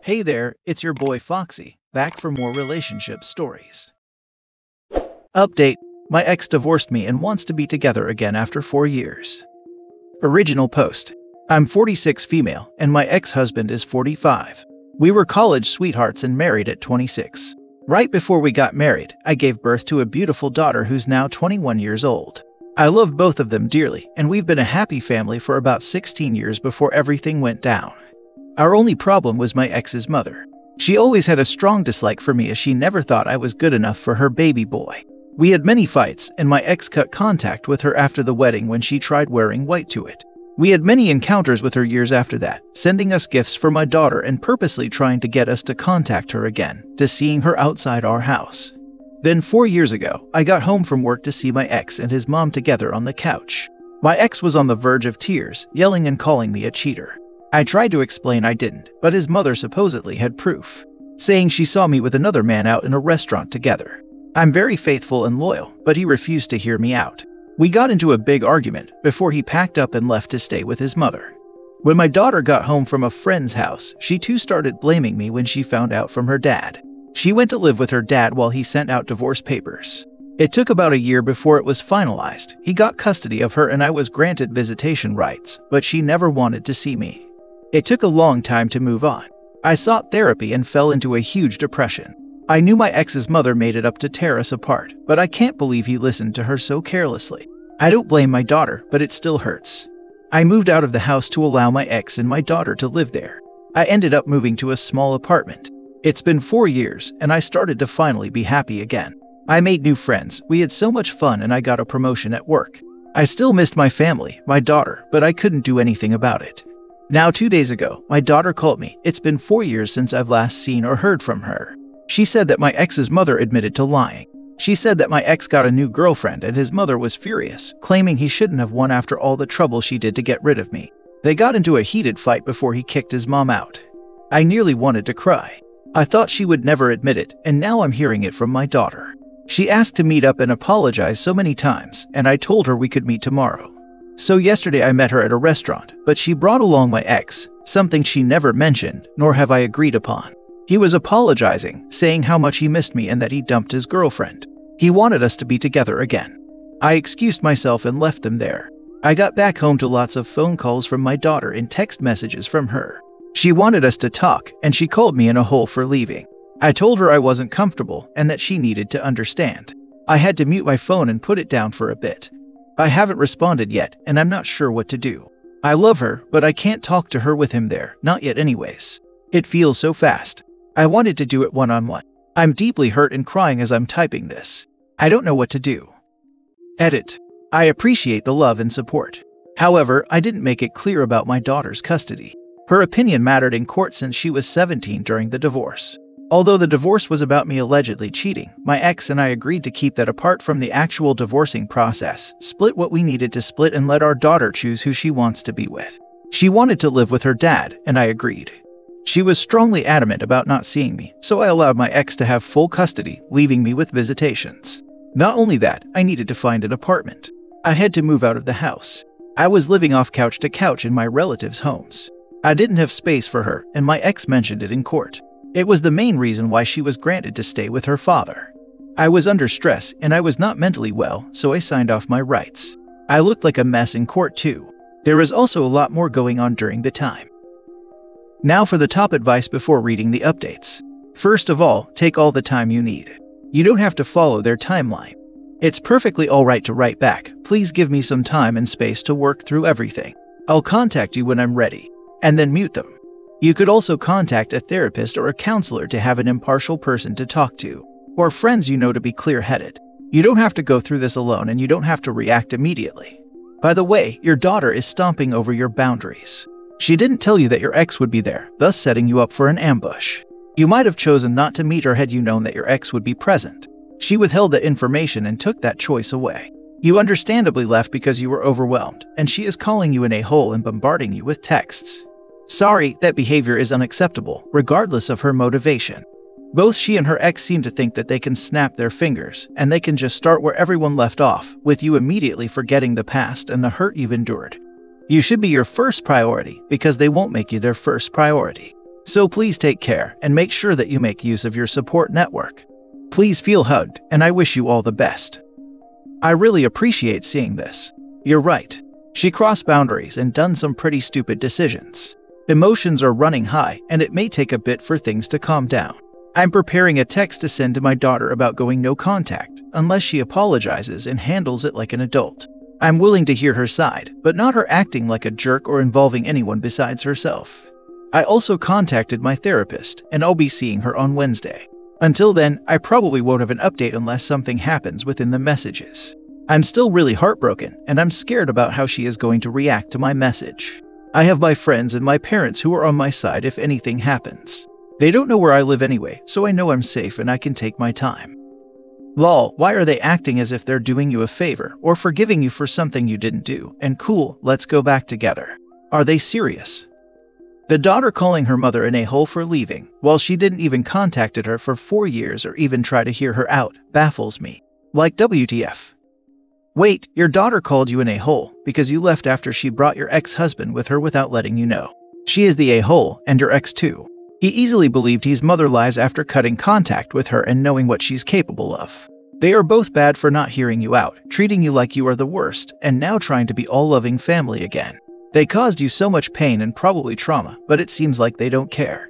Hey there, it's your boy Foxy, back for more relationship stories. Update: my ex divorced me and wants to be together again after 4 years. Original post: I'm 46 female and my ex-husband is 45. We were college sweethearts and married at 26. Right before we got married, I gave birth to a beautiful daughter who's now 21 years old. I love both of them dearly, and we've been a happy family for about 16 years before everything went down. Our only problem was my ex's mother. She always had a strong dislike for me as she never thought I was good enough for her baby boy. We had many fights, and my ex cut contact with her after the wedding when she tried wearing white to it. We had many encounters with her years after that, sending us gifts for my daughter and purposely trying to get us to contact her again, to seeing her outside our house. Then 4 years ago, I got home from work to see my ex and his mom together on the couch. My ex was on the verge of tears, yelling and calling me a cheater. I tried to explain I didn't, but his mother supposedly had proof, saying she saw me with another man out in a restaurant together. I'm very faithful and loyal, but he refused to hear me out. We got into a big argument before he packed up and left to stay with his mother. When my daughter got home from a friend's house, she too started blaming me when she found out from her dad. She went to live with her dad while he sent out divorce papers. It took about a year before it was finalized. He got custody of her and I was granted visitation rights, but she never wanted to see me. It took a long time to move on. I sought therapy and fell into a huge depression. I knew my ex's mother made it up to tear us apart, but I can't believe he listened to her so carelessly. I don't blame my daughter, but it still hurts. I moved out of the house to allow my ex and my daughter to live there. I ended up moving to a small apartment. It's been 4 years, and I started to finally be happy again. I made new friends, we had so much fun, and I got a promotion at work. I still missed my family, my daughter, but I couldn't do anything about it. Now 2 days ago, my daughter called me. It's been 4 years since I've last seen or heard from her. She said that my ex's mother admitted to lying. She said that my ex got a new girlfriend and his mother was furious, claiming he shouldn't have won after all the trouble she did to get rid of me. They got into a heated fight before he kicked his mom out. I nearly wanted to cry. I thought she would never admit it, and now I'm hearing it from my daughter. She asked to meet up and apologize so many times, and I told her we could meet tomorrow. So yesterday I met her at a restaurant, but she brought along my ex, something she never mentioned, nor have I agreed upon. He was apologizing, saying how much he missed me and that he dumped his girlfriend. He wanted us to be together again. I excused myself and left them there. I got back home to lots of phone calls from my daughter and text messages from her. She wanted us to talk, and she called me in a hole for leaving. I told her I wasn't comfortable and that she needed to understand. I had to mute my phone and put it down for a bit. I haven't responded yet, and I'm not sure what to do. I love her, but I can't talk to her with him there, not yet anyways. It feels so fast. I wanted to do it one-on-one. I'm deeply hurt and crying as I'm typing this. I don't know what to do. Edit. I appreciate the love and support. However, I didn't make it clear about my daughter's custody. Her opinion mattered in court since she was 17 during the divorce. Although the divorce was about me allegedly cheating, my ex and I agreed to keep that apart from the actual divorcing process, split what we needed to split, and let our daughter choose who she wants to be with. She wanted to live with her dad, and I agreed. She was strongly adamant about not seeing me, so I allowed my ex to have full custody, leaving me with visitations. Not only that, I needed to find an apartment. I had to move out of the house. I was living off couch to couch in my relatives' homes. I didn't have space for her, and my ex mentioned it in court. It was the main reason why she was granted to stay with her father. I was under stress, and I was not mentally well, so I signed off my rights. I looked like a mess in court too. There was also a lot more going on during the time. Now for the top advice before reading the updates. First of all, take all the time you need. You don't have to follow their timeline. It's perfectly alright to write back, "Please give me some time and space to work through everything. I'll contact you when I'm ready," and then mute them. You could also contact a therapist or a counselor to have an impartial person to talk to, or friends you know to be clear-headed. You don't have to go through this alone, and you don't have to react immediately. By the way, your daughter is stomping over your boundaries. She didn't tell you that your ex would be there, thus setting you up for an ambush. You might have chosen not to meet her had you known that your ex would be present. She withheld that information and took that choice away. You understandably left because you were overwhelmed, and she is calling you an a-hole and bombarding you with texts. Sorry, that behavior is unacceptable, regardless of her motivation. Both she and her ex seem to think that they can snap their fingers, and they can just start where everyone left off, with you immediately forgetting the past and the hurt you've endured. You should be your first priority, because they won't make you their first priority. So please take care and make sure that you make use of your support network. Please feel hugged, and I wish you all the best. I really appreciate seeing this. You're right. She crossed boundaries and done some pretty stupid decisions. Emotions are running high, and it may take a bit for things to calm down. I'm preparing a text to send to my daughter about going no contact, unless she apologizes and handles it like an adult. I'm willing to hear her side, but not her acting like a jerk or involving anyone besides herself. I also contacted my therapist, and I'll be seeing her on Wednesday. Until then, I probably won't have an update unless something happens within the messages. I'm still really heartbroken, and I'm scared about how she is going to react to my message. I have my friends and my parents who are on my side if anything happens. They don't know where I live anyway, so I know I'm safe and I can take my time. Lol, why are they acting as if they're doing you a favor or forgiving you for something you didn't do, and cool, let's go back together? Are they serious? The daughter calling her mother an a-hole for leaving, while she didn't even contacted her for 4 years or even try to hear her out, baffles me. Like WTF. Wait, your daughter called you an a-hole because you left after she brought your ex-husband with her without letting you know. She is the a-hole, and your ex too. He easily believed his mother lies after cutting contact with her and knowing what she's capable of. They are both bad for not hearing you out, treating you like you are the worst, and now trying to be all-loving family again. They caused you so much pain and probably trauma, but it seems like they don't care.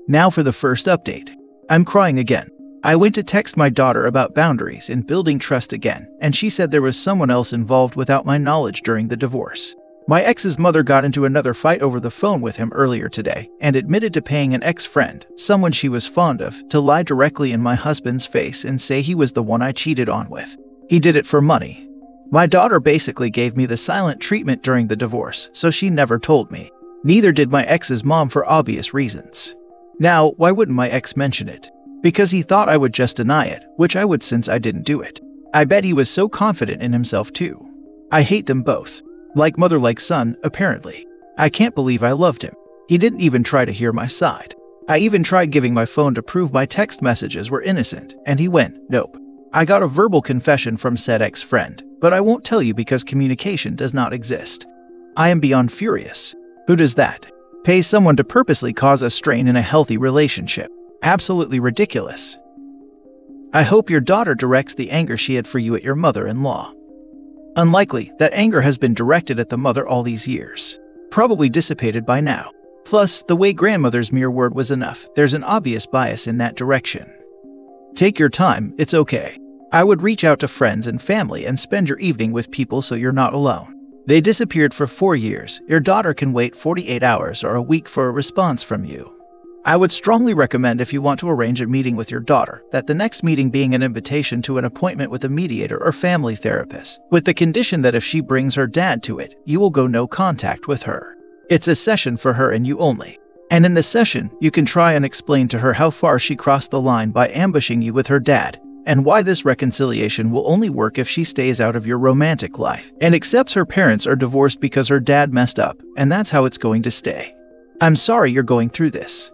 Now for the first update. I'm crying again. I went to text my daughter about boundaries and building trust again, and she said there was someone else involved without my knowledge during the divorce. My ex's mother got into another fight over the phone with him earlier today and admitted to paying an ex-friend, someone she was fond of, to lie directly in my husband's face and say he was the one I cheated on with. He did it for money. My daughter basically gave me the silent treatment during the divorce, so she never told me. Neither did my ex's mom for obvious reasons. Now, why wouldn't my ex mention it? Because he thought I would just deny it, which I would since I didn't do it. I bet he was so confident in himself too. I hate them both. Like mother like son, apparently. I can't believe I loved him. He didn't even try to hear my side. I even tried giving my phone to prove my text messages were innocent, and he went, nope. I got a verbal confession from said ex-friend, but I won't tell you because communication does not exist. I am beyond furious. Who does that? Pay someone to purposely cause a strain in a healthy relationship. Absolutely ridiculous. I hope your daughter directs the anger she had for you at your mother-in-law. Unlikely, that anger has been directed at the mother all these years. Probably dissipated by now. Plus, the way grandmother's mere word was enough, there's an obvious bias in that direction. Take your time, it's okay. I would reach out to friends and family and spend your evening with people so you're not alone. They disappeared for 4 years, your daughter can wait 48 hours or a week for a response from you. I would strongly recommend if you want to arrange a meeting with your daughter, that the next meeting being an invitation to an appointment with a mediator or family therapist, with the condition that if she brings her dad to it, you will go no contact with her. It's a session for her and you only. And in the session, you can try and explain to her how far she crossed the line by ambushing you with her dad, and why this reconciliation will only work if she stays out of your romantic life, and accepts her parents are divorced because her dad messed up, and that's how it's going to stay. I'm sorry you're going through this.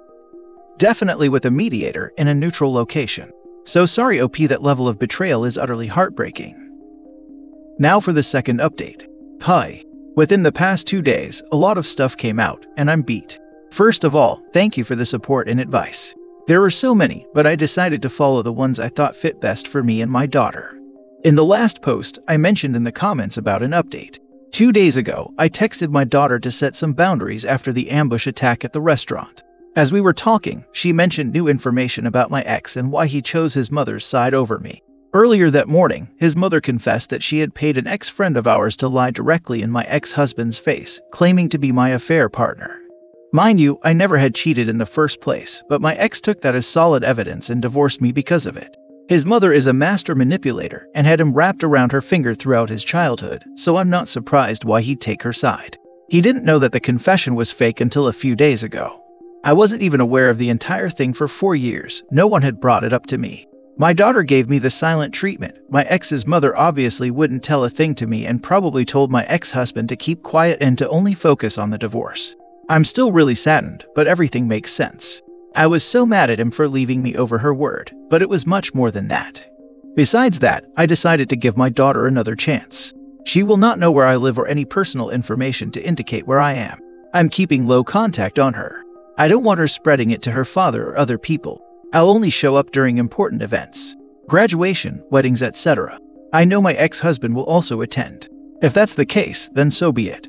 Definitely with a mediator in a neutral location. So sorry OP, that level of betrayal is utterly heartbreaking. Now for the second update. Hi. Within the past 2 days, a lot of stuff came out, and I'm beat. First of all, thank you for the support and advice. There were so many, but I decided to follow the ones I thought fit best for me and my daughter. In the last post, I mentioned in the comments about an update. 2 days ago, I texted my daughter to set some boundaries after the ambush attack at the restaurant. As we were talking, she mentioned new information about my ex and why he chose his mother's side over me. Earlier that morning, his mother confessed that she had paid an ex-friend of ours to lie directly in my ex-husband's face, claiming to be my affair partner. Mind you, I never had cheated in the first place, but my ex took that as solid evidence and divorced me because of it. His mother is a master manipulator and had him wrapped around her finger throughout his childhood, so I'm not surprised why he'd take her side. He didn't know that the confession was fake until a few days ago. I wasn't even aware of the entire thing for 4 years. No one had brought it up to me. My daughter gave me the silent treatment. My ex's mother obviously wouldn't tell a thing to me and probably told my ex-husband to keep quiet and to only focus on the divorce. I'm still really saddened, but everything makes sense. I was so mad at him for leaving me over her word, but it was much more than that. Besides that, I decided to give my daughter another chance. She will not know where I live or any personal information to indicate where I am. I'm keeping low contact on her. I don't want her spreading it to her father or other people. I'll only show up during important events. Graduation, weddings, etc. I know my ex-husband will also attend. If that's the case, then so be it.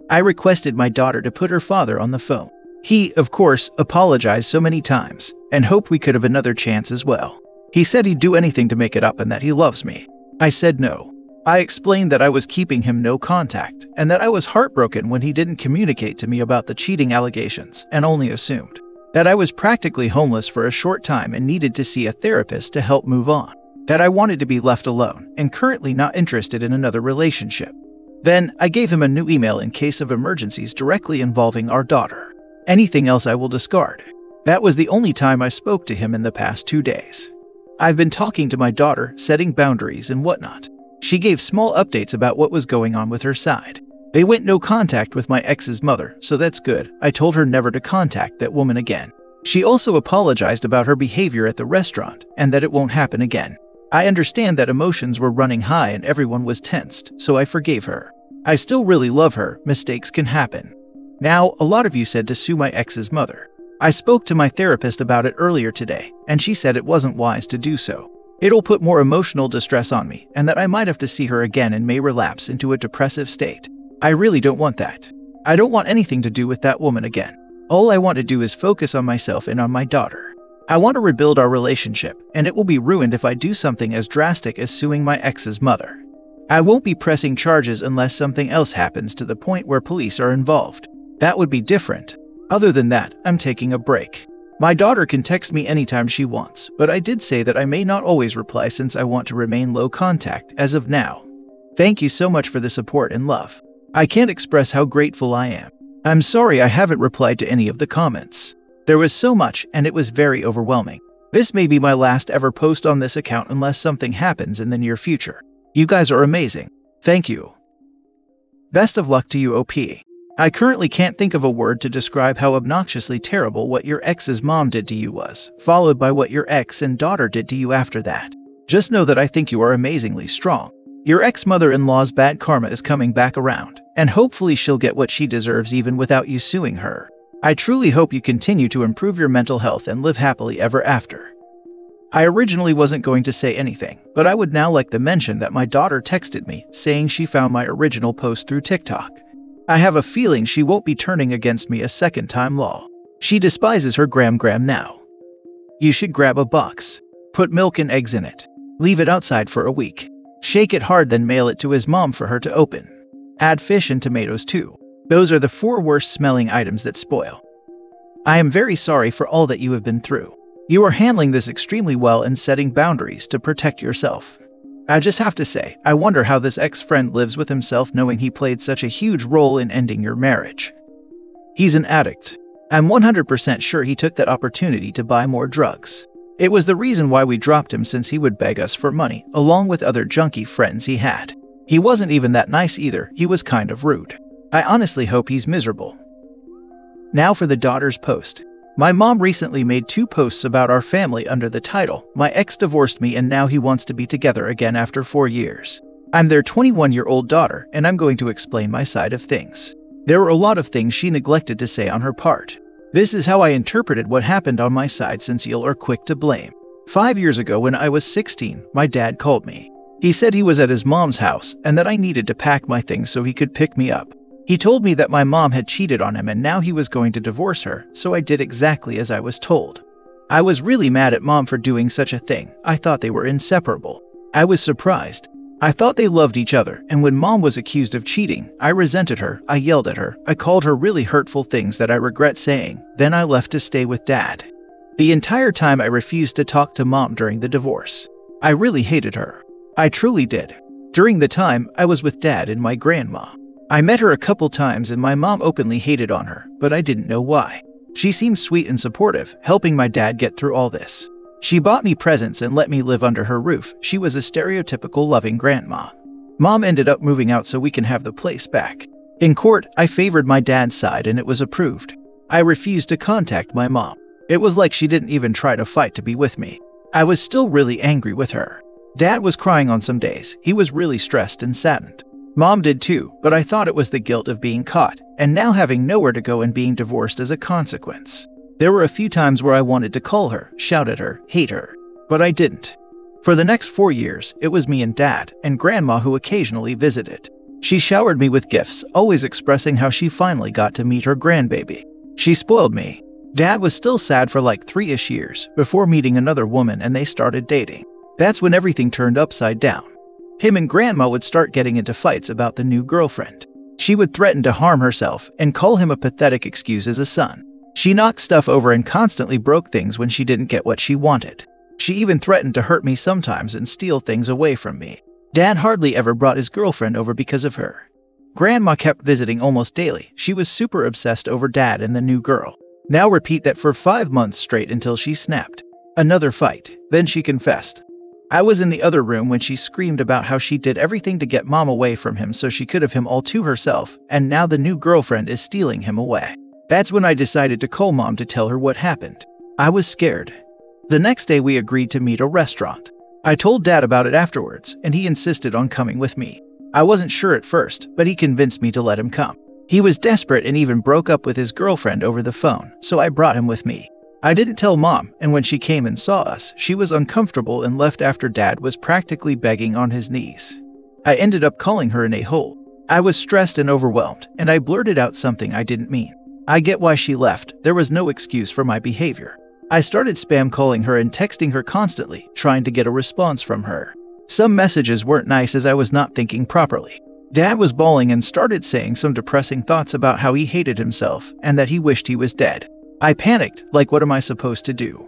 I requested my daughter to put her father on the phone. He, of course, apologized so many times and hoped we could have another chance as well. He said he'd do anything to make it up and that he loves me. I said no. I explained that I was keeping him no contact and that I was heartbroken when he didn't communicate to me about the cheating allegations and only assumed that I was practically homeless for a short time and needed to see a therapist to help move on, that I wanted to be left alone and currently not interested in another relationship. Then I gave him a new email in case of emergencies directly involving our daughter. Anything else I will discard. That was the only time I spoke to him in the past 2 days. I've been talking to my daughter, setting boundaries and whatnot. She gave small updates about what was going on with her side. They went no contact with my ex's mother, so that's good. I told her never to contact that woman again. She also apologized about her behavior at the restaurant and that it won't happen again. I understand that emotions were running high and everyone was tensed, so I forgave her. I still really love her. Mistakes can happen. Now, a lot of you said to sue my ex's mother. I spoke to my therapist about it earlier today, and she said it wasn't wise to do so. It'll put more emotional distress on me, and that I might have to see her again and may relapse into a depressive state. I really don't want that. I don't want anything to do with that woman again. All I want to do is focus on myself and on my daughter. I want to rebuild our relationship, and it will be ruined if I do something as drastic as suing my ex's mother. I won't be pressing charges unless something else happens to the point where police are involved. That would be different. Other than that, I'm taking a break. My daughter can text me anytime she wants, but I did say that I may not always reply since I want to remain low contact as of now. Thank you so much for the support and love. I can't express how grateful I am. I'm sorry I haven't replied to any of the comments. There was so much and it was very overwhelming. This may be my last ever post on this account unless something happens in the near future. You guys are amazing. Thank you. Best of luck to you, OP. I currently can't think of a word to describe how obnoxiously terrible what your ex's mom did to you was, followed by what your ex and daughter did to you after that. Just know that I think you are amazingly strong. Your ex-mother-in-law's bad karma is coming back around, and hopefully she'll get what she deserves even without you suing her. I truly hope you continue to improve your mental health and live happily ever after. I originally wasn't going to say anything, but I would now like to mention that my daughter texted me saying she found my original post through TikTok. I have a feeling she won't be turning against me a second time lol. She despises her gram now. You should grab a box. Put milk and eggs in it. Leave it outside for a week. Shake it hard, then mail it to his mom for her to open. Add fish and tomatoes too. Those are the 4 worst smelling items that spoil. I am very sorry for all that you have been through. You are handling this extremely well and setting boundaries to protect yourself. I just have to say, I wonder how this ex-friend lives with himself knowing he played such a huge role in ending your marriage. He's an addict. I'm 100% sure he took that opportunity to buy more drugs. It was the reason why we dropped him, since he would beg us for money, along with other junkie friends he had. He wasn't even that nice either, he was kind of rude. I honestly hope he's miserable. Now for the daughter's post. My mom recently made 2 posts about our family under the title, "My ex divorced me and now he wants to be together again after 4 years." I'm their 21-year-old daughter, and I'm going to explain my side of things. There were a lot of things she neglected to say on her part. This is how I interpreted what happened on my side, since y'all are quick to blame. 5 years ago when I was 16, my dad called me. He said he was at his mom's house and that I needed to pack my things so he could pick me up. He told me that my mom had cheated on him and now he was going to divorce her, so I did exactly as I was told. I was really mad at mom for doing such a thing. I thought they were inseparable. I was surprised. I thought they loved each other, and when mom was accused of cheating, I resented her, I yelled at her, I called her really hurtful things that I regret saying, then I left to stay with dad. The entire time I refused to talk to mom during the divorce. I really hated her. I truly did. During the time, I was with dad and my grandma. I met her a couple times and my mom openly hated on her, but I didn't know why. She seemed sweet and supportive, helping my dad get through all this. She bought me presents and let me live under her roof. She was a stereotypical loving grandma. Mom ended up moving out so we can have the place back. In court, I favored my dad's side and it was approved. I refused to contact my mom. It was like she didn't even try to fight to be with me. I was still really angry with her. Dad was crying on some days. He was really stressed and saddened. Mom did too, but I thought it was the guilt of being caught, and now having nowhere to go and being divorced as a consequence. There were a few times where I wanted to call her, shout at her, hate her, but I didn't. For the next 4 years, it was me and Dad and Grandma who occasionally visited. She showered me with gifts, always expressing how she finally got to meet her grandbaby. She spoiled me. Dad was still sad for like 3-ish years before meeting another woman and they started dating. That's when everything turned upside down. Him and Grandma would start getting into fights about the new girlfriend. She would threaten to harm herself and call him a pathetic excuse as a son. She knocked stuff over and constantly broke things when she didn't get what she wanted. She even threatened to hurt me sometimes and steal things away from me. Dad hardly ever brought his girlfriend over because of her. Grandma kept visiting almost daily. She was super obsessed over Dad and the new girl. Now repeat that for 5 months straight until she snapped. Another fight. Then she confessed. I was in the other room when she screamed about how she did everything to get Mom away from him so she could have him all to herself, and now the new girlfriend is stealing him away. That's when I decided to call Mom to tell her what happened. I was scared. The next day we agreed to meet at a restaurant. I told Dad about it afterwards, and he insisted on coming with me. I wasn't sure at first, but he convinced me to let him come. He was desperate and even broke up with his girlfriend over the phone, so I brought him with me. I didn't tell Mom, and when she came and saw us, she was uncomfortable and left after Dad was practically begging on his knees. I ended up calling her an a-hole. I was stressed and overwhelmed, and I blurted out something I didn't mean. I get why she left. There was no excuse for my behavior. I started spam calling her and texting her constantly, trying to get a response from her. Some messages weren't nice as I was not thinking properly. Dad was bawling and started saying some depressing thoughts about how he hated himself and that he wished he was dead. I panicked, like what am I supposed to do?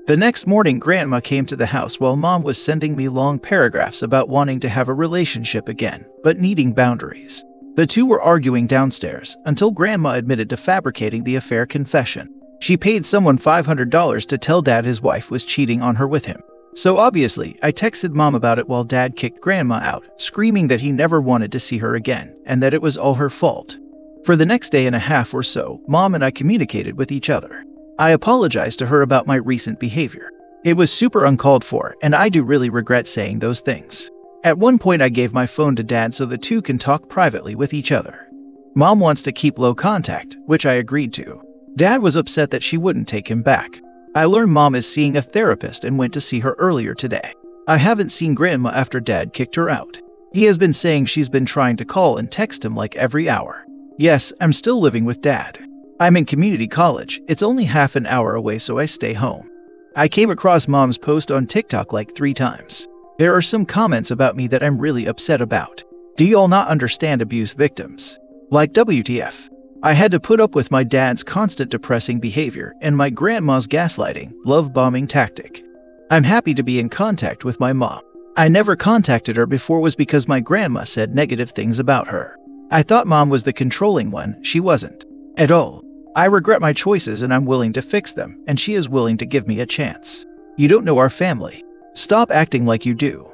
The next morning, Grandma came to the house while Mom was sending me long paragraphs about wanting to have a relationship again, but needing boundaries. The two were arguing downstairs until Grandma admitted to fabricating the affair confession. She paid someone $500 to tell Dad his wife was cheating on her with him. So obviously, I texted Mom about it while Dad kicked Grandma out, screaming that he never wanted to see her again and that it was all her fault. For the next day and a half or so, Mom and I communicated with each other. I apologized to her about my recent behavior. It was super uncalled for, and I do really regret saying those things. At one point, I gave my phone to Dad so the two can talk privately with each other. Mom wants to keep low contact, which I agreed to. Dad was upset that she wouldn't take him back. I learned Mom is seeing a therapist and went to see her earlier today. I haven't seen Grandma after Dad kicked her out. He has been saying she's been trying to call and text him like every hour. Yes, I'm still living with Dad. I'm in community college. It's only half an hour away, so I stay home. I came across Mom's post on TikTok like 3 times. There are some comments about me that I'm really upset about. Do y'all not understand abuse victims? Like WTF. I had to put up with my dad's constant depressing behavior and my grandma's gaslighting, love-bombing tactic. I'm happy to be in contact with my mom. I never contacted her before was because my grandma said negative things about her. I thought Mom was the controlling one. She wasn't. At all. I regret my choices and I'm willing to fix them, and she is willing to give me a chance. You don't know our family. Stop acting like you do.